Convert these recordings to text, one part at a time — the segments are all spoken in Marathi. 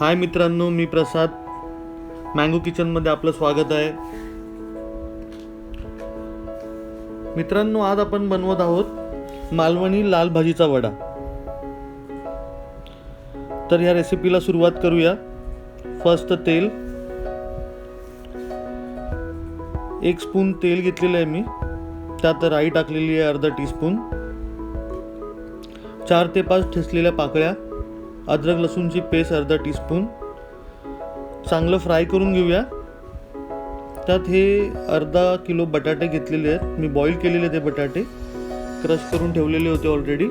हाय मित्रांनो, मी प्रसाद. मँगो किचनमध्ये आपलं स्वागत आहे. मित्रांनो, आज आपण बनवत आहोत मालवणी लाल भाजीचा वडा. तर ह्या रेसिपीला सुरुवात करूया. फर्स्ट तेल, 1 स्पून तेल घेतलेलं आहे मी. त्यात राई टाकलेली आहे अर्धा टीस्पून. 4 ते 5 ठेचलेल्या पाकळ्या, अद्रक लसूणची पेस्ट अर्धा टीस्पून. चांगलं फ्राय करून घेऊया. त्यात हे अर्धा किलो बटाटे घेतलेले आहेत. मी बॉईल केलेले ते बटाटे क्रश करून ठेवलेले होते ऑलरेडी.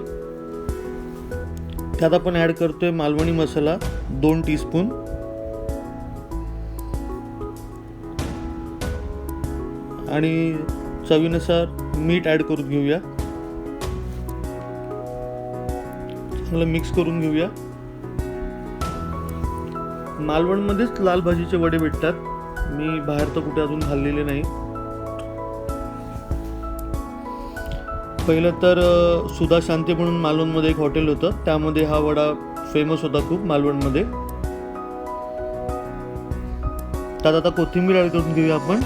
त्यात आपण ॲड करतोय मालवणी मसाला 2 टीस्पून. आणि चवीनुसार मीठ ॲड करून घेऊया. चांगलं मिक्स करून घेऊया. मालवणमध्येच लाल भाजीचे वडे भेटतात. मी बाहेर तर कुठे अजून खाल्लेले नाही. पहिलं तर सुधा शांती म्हणून मालवणमध्ये एक हॉटेल होतं, त्यामध्ये हा वडा फेमस होता खूप मालवणमध्ये. त्यात आता कोथिंबीर ॲड करून घेऊया आपण.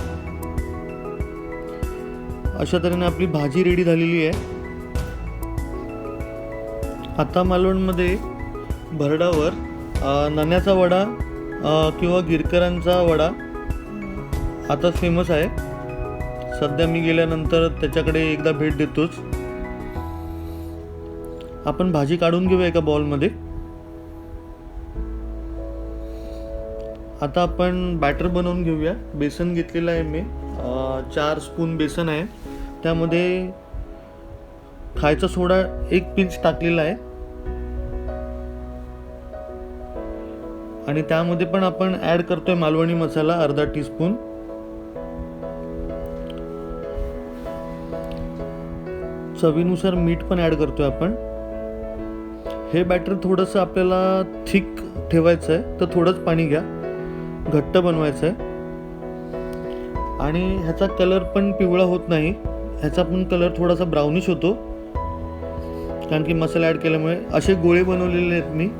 अशा तऱ्हेने आपली भाजी रेडी झालेली आहे. आता मालवणमध्ये भरडावर नण्याचा वडा किंवा गिरकरांचा वडा आता फेमस आहे. सध्या मी गेल्यानंतर त्याच्याकडे एकदा भेट देतोच. आपण भाजी काढून घेऊया एका बॉलमध्ये. आता आपण बॅटर बनवून घेऊया. बेसन घेतलेलं आहे मी. 4 स्पून बेसन आहे. त्यामध्ये खायचा सोडा 1 पिंच टाकलेला आहे. आणि त्यामध्ये पण आपण ॲड करतोय मालवणी मसाला अर्धा टीस्पून. चवीनुसार मीठ पण ॲड करतोय आपण. हे बॅटर थोडंसं आपल्याला थिक ठेवायचं आहे, तर थोडंच पाणी घ्या. घट्ट बनवायचं आहे. आणि ह्याचा कलर पण पिवळा होत नाही. ह्याचा पण कलर थोडासा ब्राउनिश होतो, कारण की मसाला ॲड केल्यामुळे. असे गोळे बनवलेले आहेत मी.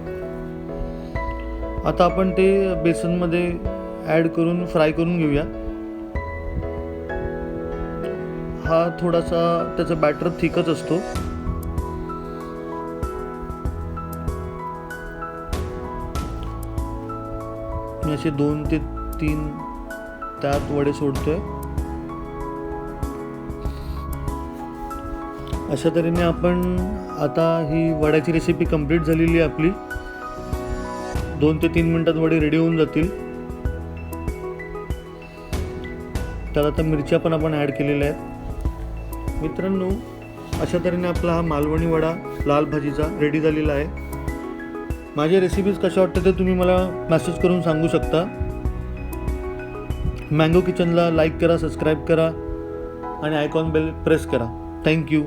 आता आपण ते बेसनमध्ये ॲड करून फ्राय करून घेऊया. हा थोडासा त्याचा बॅटर थिकच असतो. मी असे 2 ते 3 त्यात वडे सोडतोय. अशा तऱ्हेने आपण आता ही वड्याची रेसिपी कंप्लीट झालेली आहे आपली. 2 ते 3 मिनिटात वडे रेडी होऊन जातील. त्यात आता मिरच्या पण आपण ॲड केलेल्या आहेत. मित्रांनो, अशा तऱ्हेने आपला हा मालवणी वडा लाल भाजीचा रेडी झालेला आहे. माझ्या रेसिपीज कशा वाटतात ते तुम्ही मला मेसेज करून सांगू शकता. मँगो किचनला लाईक करा, सबस्क्राईब करा आणि आयकॉन बेल प्रेस करा. थँक्यू.